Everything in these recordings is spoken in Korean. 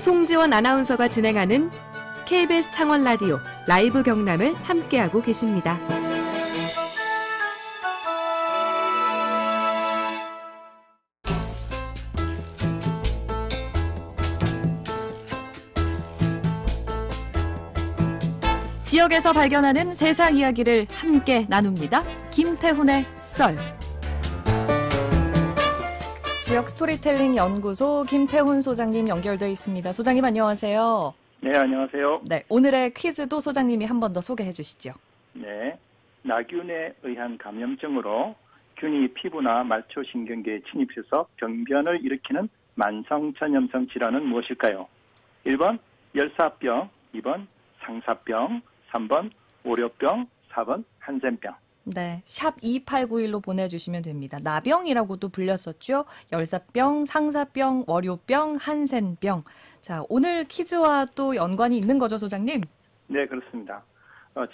송지원 아나운서가 진행하는 KBS 창원 라디오 라이브 경남을 함께하고 계십니다. 지역에서 발견하는 세상 이야기를 함께 나눕니다. 김태훈의 썰. 지역 스토리텔링 연구소 김태훈 소장님 연결돼 있습니다. 소장님 안녕하세요. 네, 안녕하세요. 네, 오늘의 퀴즈도 소장님이 한 번 더 소개해 주시죠. 네, 나균에 의한 감염증으로 균이 피부나 말초신경계에 침입해서 병변을 일으키는 만성전염성 질환은 무엇일까요? 1번 열사병, 2번 상사병, 3번 오려병, 4번 한센병. 네, 샵 2891로 보내주시면 됩니다. 나병이라고도 불렸었죠. 열사병, 상사병, 월요병, 한센병. 자, 오늘 퀴즈와 또 연관이 있는 거죠, 소장님? 네, 그렇습니다.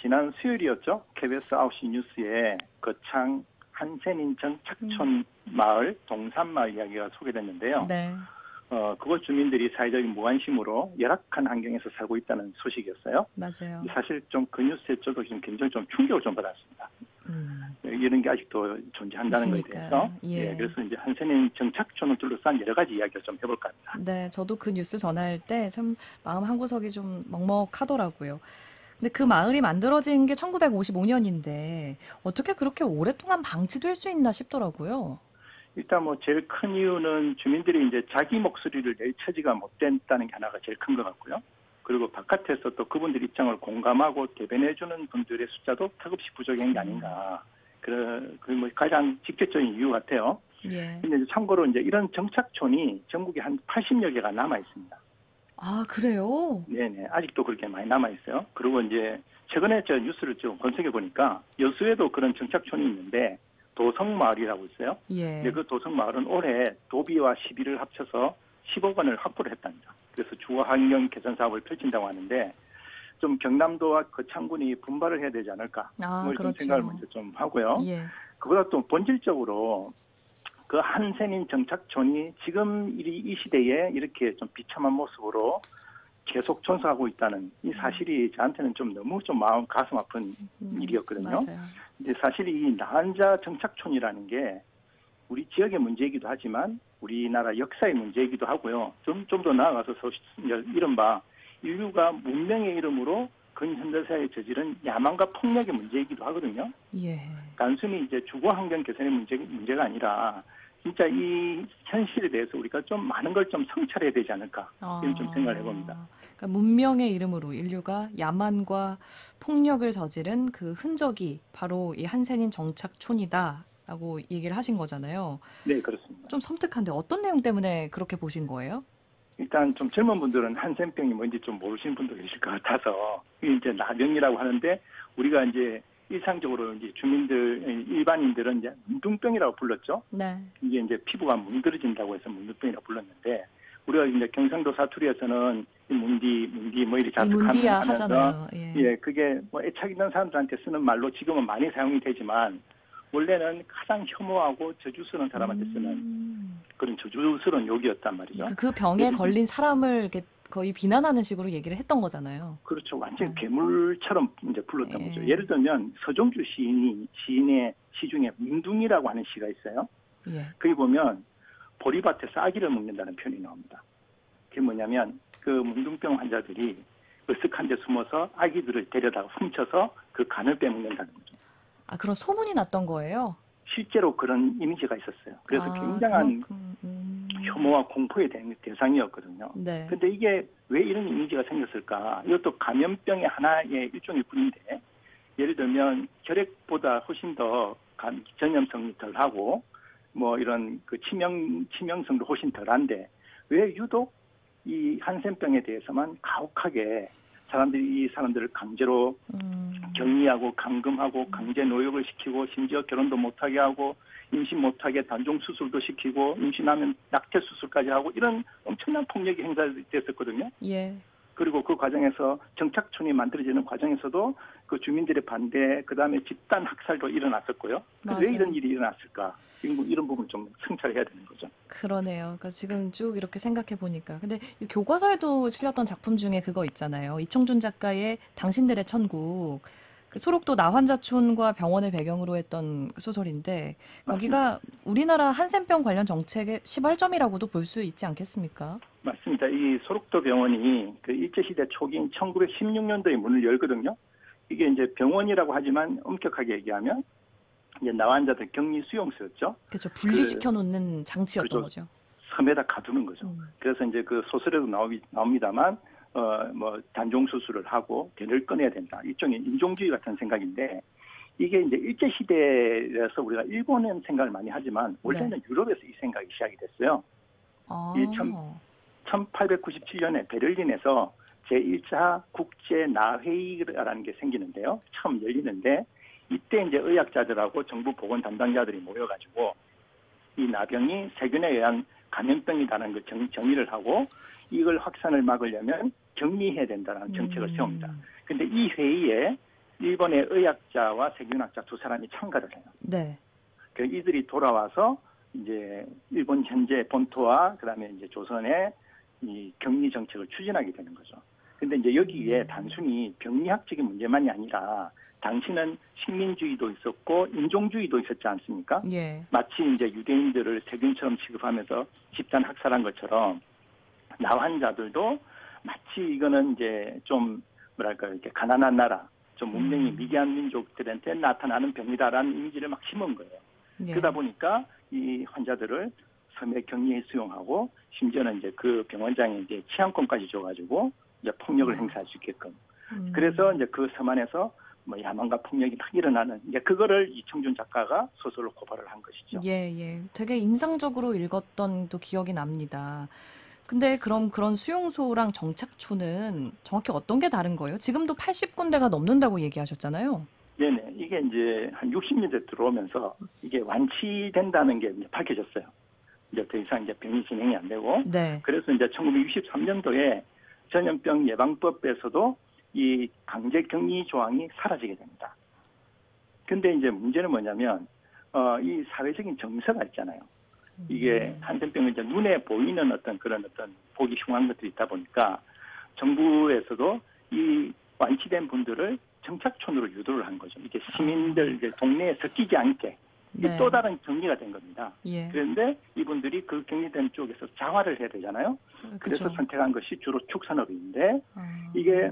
지난 수요일이었죠. KBS 9시 뉴스에 거창 한센인천 착촌 마을, 동산마을 이야기가 소개됐는데요. 네. 그곳 주민들이 사회적인 무관심으로 열악한 환경에서 살고 있다는 소식이었어요. 맞아요. 사실 좀 그 뉴스에 저도 지금 굉장히 좀 충격을 좀 받았습니다. 이런 게 아직도 존재한다는 것에 대해서. 예. 그래서 이제 한센인 정착촌을 둘러싼 여러 가지 이야기를 좀 해볼까 합니다. 네, 저도 그 뉴스 전할 때 참 마음 한구석이 좀 먹먹하더라고요. 근데 그 마을이 만들어진 게 1955년인데 어떻게 그렇게 오랫동안 방치될 수 있나 싶더라고요. 일단 뭐 제일 큰 이유는 주민들이 이제 자기 목소리를 낼 처지가 못 됐다는 게 하나가 제일 큰 것 같고요. 그리고 바깥에서 또 그분들 입장을 공감하고 대변해주는 분들의 숫자도 턱없이 부족한 게 아닌가. 그 뭐 가장 직접적인 이유 같아요. 예. 근데 이제 참고로 이제 이런 정착촌이 전국에 한 80여 개가 남아 있습니다. 아, 그래요? 네네. 아직도 그렇게 많이 남아 있어요. 그리고 이제 최근에 저 뉴스를 좀 검색해 보니까 여수에도 그런 정착촌이 있는데 도성마을이라고 있어요. 예. 근데 그 도성마을은 올해 도비와 시비를 합쳐서 10억 원을 확보를 했답니다. 그래서 주거 환경 개선 사업을 펼친다고 하는데 좀 경남도와 거창군이 분발을 해야 되지 않을까. 뭐 이런 그렇죠. 생각을 먼저 좀 하고요. 예. 그보다 또 본질적으로 그 한센인 정착촌이 지금 이 시대에 이렇게 좀 비참한 모습으로 계속 존속하고 있다는 이 사실이 저한테는 좀 너무 좀 가슴 아픈 일이었거든요. 맞아요. 근데 사실 이 나한자 정착촌이라는 게 우리 지역의 문제이기도 하지만 우리나라 역사의 문제이기도 하고요. 좀 더 나아가서 이른바 인류가 문명의 이름으로 근현대사에 저지른 야망과 폭력의 문제이기도 하거든요. 예. 단순히 이제 주거 환경 개선의 문제가 아니라 진짜 이 현실에 대해서 우리가 좀 많은 걸 좀 성찰해야 되지 않을까 이런 좀 생각을 해봅니다. 그러니까 문명의 이름으로 인류가 야만과 폭력을 저지른 그 흔적이 바로 이 한센인 정착촌이다라고 얘기를 하신 거잖아요. 네, 그렇습니다. 좀 섬뜩한데 어떤 내용 때문에 그렇게 보신 거예요? 일단 좀 젊은 분들은 한센병이 뭔지 좀 모르시는 분도 계실 것 같아서 이게 이제 나병이라고 하는데 우리가 이제 일상적으로 이제 주민들 일반인들은 이제 문둥병이라고 불렀죠. 네. 이게 이제 피부가 문드러진다고 해서 문둥병이라고 불렀는데 우리가 이제 경상도 사투리에서는 문디 뭐 이렇게 문디야 하잖아요. 예, 그게 뭐 애착 있는 사람들한테 쓰는 말로 지금은 많이 사용이 되지만 원래는 가장 혐오하고 저주스러운 사람한테 쓰는 그런 저주스러운 욕이었단 말이죠. 그 병에 걸린 사람을 이렇게 거의 비난하는 식으로 얘기를 했던 거잖아요. 그렇죠. 완전 괴물처럼 이제 불렀던 거죠. 예를 들면 서종주 시인의 시 중에 문둥이라고 하는 시가 있어요. 예. 거기 보면 보리밭에서 아기를 먹는다는 표현이 나옵니다. 그게 뭐냐면 그 문둥병 환자들이 으쓱한 데 숨어서 아기들을 데려다가 훔쳐서 그 간을 빼먹는다는 거죠. 아, 그런 소문이 났던 거예요? 실제로 그런 이미지가 있었어요. 그래서 굉장한 혐오와 공포의 대상이었거든요. 네. 근데 이게 왜 이런 이미지가 생겼을까? 이것도 감염병의 하나의 일종일 뿐인데 예를 들면 혈액보다 훨씬 더 전염성이 덜하고 뭐 이런 그 치명성도 훨씬 덜한데 왜 유독 이 한센병에 대해서만 가혹하게 이 사람들을 강제로 격리하고 감금하고 강제 노역을 시키고 심지어 결혼도 못하게 하고 임신 못하게 단종 수술도 시키고 임신하면 낙태 수술까지 하고 이런 엄청난 폭력이 행사됐었거든요. 예. 그리고 그 과정에서 정착촌이 만들어지는 과정에서도 그 주민들의 반대, 그다음에 집단 학살도 일어났었고요. 왜 이런 일이 일어났을까? 이런 부분 좀 성찰해야 되는 거죠. 그러네요. 그러니까 지금 쭉 이렇게 생각해 보니까. 근데 이 교과서에도 실렸던 작품 중에 그거 있잖아요. 이청준 작가의 당신들의 천국. 그 소록도 나환자촌과 병원을 배경으로 했던 소설인데 거기가 우리나라 한센병 관련 정책의 시발점이라고도 볼 수 있지 않겠습니까? 맞습니다. 이 소록도 병원이 그 일제시대 초기인 1916년도에 문을 열거든요. 이게 이제 병원이라고 하지만 엄격하게 얘기하면 이제 나환자들 격리 수용소였죠. 그렇죠. 분리시켜 놓는 장치였던 거죠. 섬에다 가두는 거죠. 그래서 이제 그 소설에도 나옵니다만 뭐 단종 수술을 하고 개를 꺼내야 된다. 일종의 인종주의 같은 생각인데 이게 이제 일제 시대에서 우리가 일본은 생각을 많이 하지만 원래는 유럽에서 이 생각이 시작이 됐어요. 이 1897년에 베를린에서 제1차 국제 나회의라는 게 생기는데요. 처음 열리는데 이때 이제 의학자들하고 정부 보건 담당자들이 모여가지고 이 나병이 세균에 의한 감염병이라는 걸 정의를 하고 이걸 확산을 막으려면 격리해야 된다는 정책을 세웁니다. 그런데 이 회의에 일본의 의학자와 세균학자 두 사람이 참가를 해요. 네. 그 이들이 돌아와서 이제 일본 현재 본토와 그다음에 이제 조선의 이 격리 정책을 추진하게 되는 거죠. 근데 이제 여기에 단순히 병리학적인 문제만이 아니라 당시는 식민주의도 있었고 인종주의도 있었지 않습니까? 예. 마치 이제 유대인들을 세균처럼 취급하면서 집단 학살한 것처럼 나환자들도 마치 이거는 이제 좀 뭐랄까 이렇게 가난한 나라, 좀 문명이 미개한 민족들한테 나타나는 병이다라는 이미지를 막 심은 거예요. 예. 그러다 보니까 이 환자들을 섬에 격리해 수용하고 심지어는 이제 그 병원장이 이제 치안권까지 줘가지고 이제 폭력을 행사할 수 있게끔. 그래서 이제 그 섬 안에서 뭐 야만과 폭력이 막 일어나는 이제 그거를 이청준 작가가 소설로 고발을 한 것이죠. 예, 예. 되게 인상적으로 읽었던 또 기억이 납니다. 근데 그럼 그런 수용소랑 정착촌은 정확히 어떤 게 다른 거예요? 지금도 80군데가 넘는다고 얘기하셨잖아요. 네네. 이게 이제 한 60년대 들어오면서 이게 완치된다는 게 이제 밝혀졌어요. 이제 더 이상 이제 병이 진행이 안 되고. 네. 그래서 이제 1963년도에 전염병 예방법에서도 이 강제 격리 조항이 사라지게 됩니다. 근데 이제 문제는 뭐냐면, 이 사회적인 정서가 있잖아요. 이게 한센병은 이제 눈에 보이는 그런 보기 흉한 것들이 있다 보니까 정부에서도 이 완치된 분들을 정착촌으로 유도를 한 거죠. 이게 시민들 이제 동네에 섞이지 않게 네. 또 다른 격리가 된 겁니다. 예. 그런데 이분들이 그 격리된 쪽에서 자활을 해야 되잖아요. 그래서 그쵸. 선택한 것이 주로 축산업인데 이게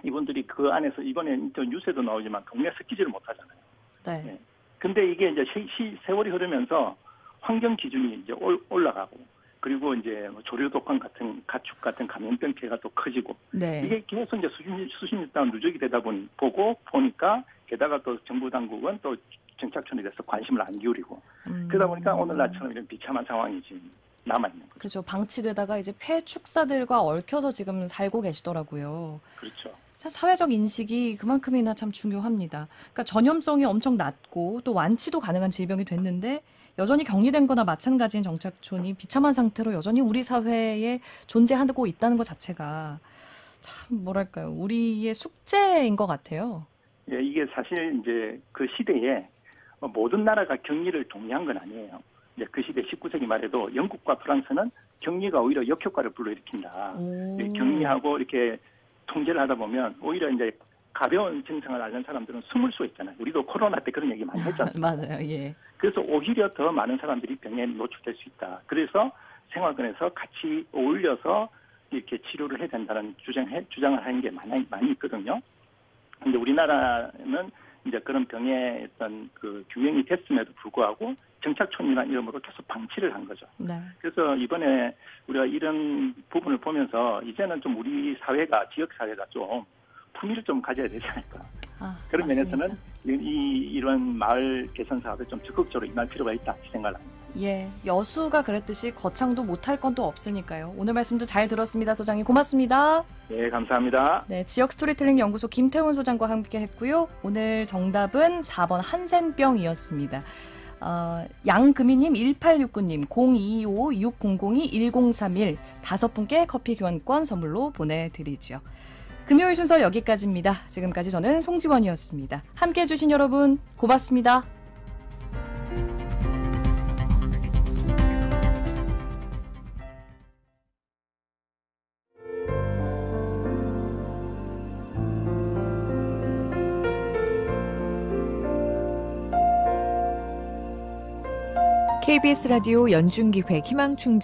이분들이 그 안에서 이번에 뉴스에도 나오지만 동네 섞이지를 못하잖아요. 네. 네. 근데 이게 이제 세월이 흐르면서 환경 기준이 이제 올라가고 그리고 이제 조류 독감 같은 가축 같은 감염병 피해가 또 커지고 네. 이게 계속 이제 수십 년 동안 누적이 되다 보니까 게다가 또 정부 당국은 또 정착촌에 대해서 관심을 안 기울이고 그러다 보니까 오늘날처럼 이런 비참한 상황이 지금 남아 있는 거죠. 그죠. 방치되다가 이제 폐축사들과 얽혀서 지금 살고 계시더라고요. 그렇죠. 참 사회적 인식이 그만큼이나 참 중요합니다. 그러니까 전염성이 엄청 낮고 또 완치도 가능한 질병이 됐는데 여전히 격리된 거나 마찬가지인 정착촌이 비참한 상태로 여전히 우리 사회에 존재하고 있다는 것 자체가 참 뭐랄까요. 우리의 숙제인 것 같아요. 예, 이게 사실 이제 그 시대에 모든 나라가 격리를 동의한 건 아니에요. 이제 그 시대 19세기 말에도 영국과 프랑스는 격리가 오히려 역효과를 불러일으킨다. 격리하고 이렇게 통제를 하다 보면 오히려 이제 가벼운 증상을 앓는 사람들은 숨을 수 있잖아요. 우리도 코로나 때 그런 얘기 많이 했잖아요. 맞아요. 예. 그래서 오히려 더 많은 사람들이 병에 노출될 수 있다. 그래서 생활권에서 같이 어울려서 이렇게 치료를 해야 된다는 주장을 하는 게 많이 있거든요. 근데 우리나라는 이제 그런 병의 어떤 그 규명이 됐음에도 불구하고 정착촌이라는 이름으로 계속 방치를 한 거죠. 네. 그래서 이번에 우리가 이런 부분을 보면서 이제는 좀 우리 사회가 지역 사회가 좀 품위를 좀 가져야 되지 않을까. 그런 맞습니다. 면에서는 이런 마을 개선 사업에 좀 적극적으로 임할 필요가 있다 생각을 합니다. 예, 여수가 그랬듯이 거창도 못할 건 또 없으니까요. 오늘 말씀도 잘 들었습니다. 소장님 고맙습니다. 네, 감사합니다. 네, 지역 스토리텔링 연구소 김태훈 소장과 함께 했고요. 오늘 정답은 4번 한센병이었습니다. 양금희님, 1869님, 0225-600-1031 5분께 커피 교환권 선물로 보내드리죠. 금요일 순서 여기까지입니다. 지금까지 저는 송지원이었습니다. 함께해 주신 여러분 고맙습니다. KBS 라디오 연중기획 희망충전